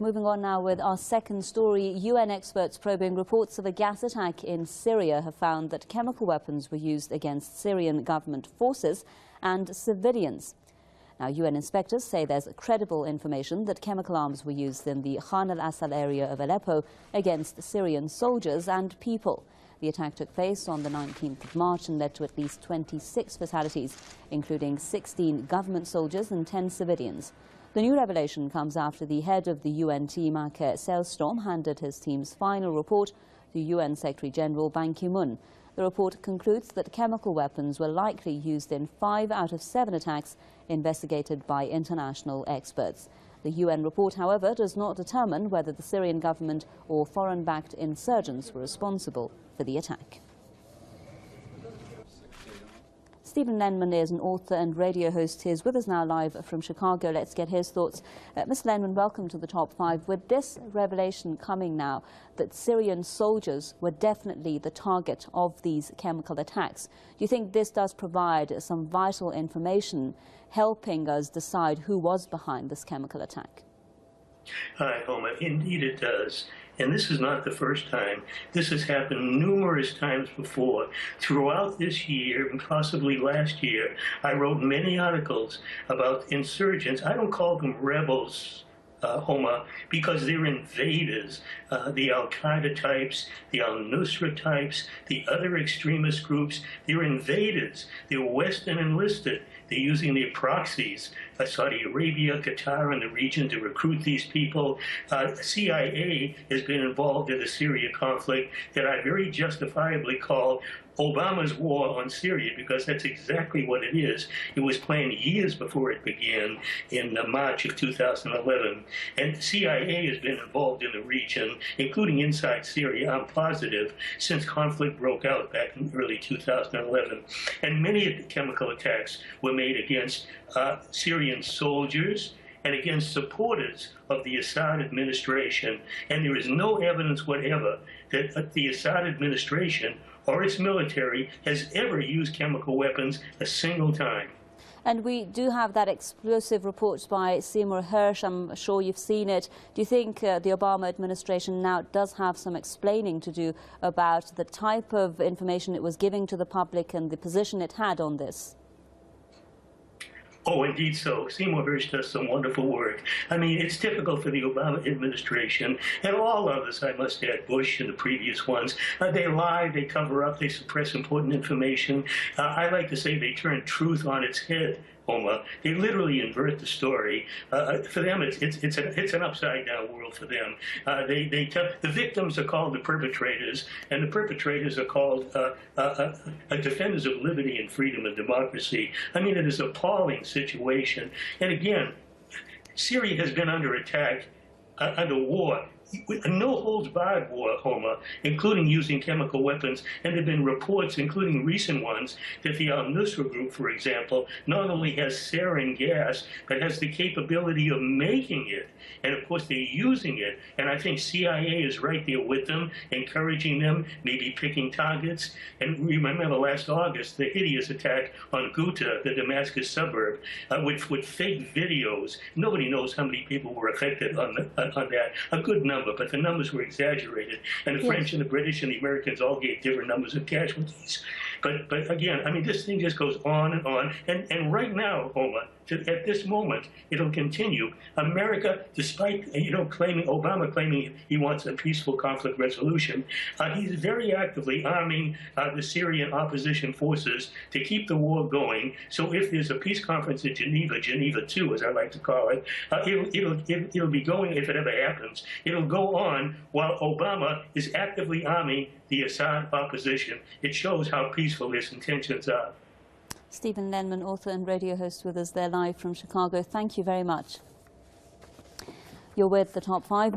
Moving on now with our second story, UN experts probing reports of a gas attack in Syria have found that chemical weapons were used against Syrian government forces and civilians. Now, UN inspectors say there's credible information that chemical arms were used in the Khan al-Assal area of Aleppo against Syrian soldiers and people. The attack took place on the 19th of March and led to at least 26 fatalities, including 16 government soldiers and 10 civilians. The new revelation comes after the head of the UN team, Ake Sellström, handed his team's final report to UN Secretary-General Ban Ki-moon. The report concludes that chemical weapons were likely used in 5 out of 7 attacks investigated by international experts. The UN report, however, does not determine whether the Syrian government or foreign-backed insurgents were responsible for the attack. Stephen Lenman is an author and radio host. He is with us now live from Chicago. Let's get his thoughts. Mr. Lenman, welcome to the Top 5. With this revelation coming now that Syrian soldiers were definitely the target of these chemical attacks, do you think this does provide some vital information helping us decide who was behind this chemical attack? Hi, Homa. Indeed it does. And this is not the first time. This has happened numerous times before. Throughout this year, and possibly last year, I wrote many articles about insurgents. I don't call them rebels, Homa, because they're invaders. The Al-Qaeda types, the Al-Nusra types, the other extremist groups, they're invaders. They're Western enlisted. They're using their proxies, Saudi Arabia, Qatar, and the region to recruit these people. CIA has been involved in the Syria conflict that I very justifiably call Obama's war on Syria, because that's exactly what it is. It was planned years before it began in March of 2011. And CIA has been involved in the region, including inside Syria, I'm positive, since conflict broke out back in early 2011. And many of the chemical attacks were made against Syrian soldiers and against supporters of the Assad administration. And there is no evidence whatever that the Assad administration or its military has ever used chemical weapons a single time. And we do have that explosive report by Seymour Hersh. I'm sure you've seen it. Do you think the Obama administration now does have some explaining to do about the type of information it was giving to the public and the position it had on this? Oh, indeed so. Seymour Hersh does some wonderful work. I mean, it's typical for the Obama administration, and all others, I must add, Bush and the previous ones. They lie, they cover up, they suppress important information. I like to say they turn truth on its head, Homa. They literally invert the story. For them, it's an upside-down world for them. The victims are called the perpetrators, and the perpetrators are called defenders of liberty and freedom and democracy. I mean, it is an appalling situation. And again, Syria has been under attack, under war. No holds barred war, Homa, including using chemical weapons. And there have been reports, including recent ones, that the Al-Nusra group, for example, not only has sarin gas, but has the capability of making it. And of course, they're using it. And I think CIA is right there with them, encouraging them, maybe picking targets. And remember last August, the hideous attack on Ghouta, the Damascus suburb, with fake videos. Nobody knows how many people were affected on that. A good number. But the numbers were exaggerated, and the French and the British and the Americans all gave different numbers of casualties. But again, I mean, this thing just goes on, and right now, Homa, at this moment, it'll continue. America, despite Obama claiming he wants a peaceful conflict resolution, he's very actively arming the Syrian opposition forces to keep the war going. So if there's a peace conference in Geneva, Geneva 2, as I like to call it, it'll be going, if it ever happens. It'll go on while Obama is actively arming the Assad opposition. It shows how peaceful his intentions are. Stephen Lenman, author and radio host, with us there live from Chicago. Thank you very much. You're with the Top 5.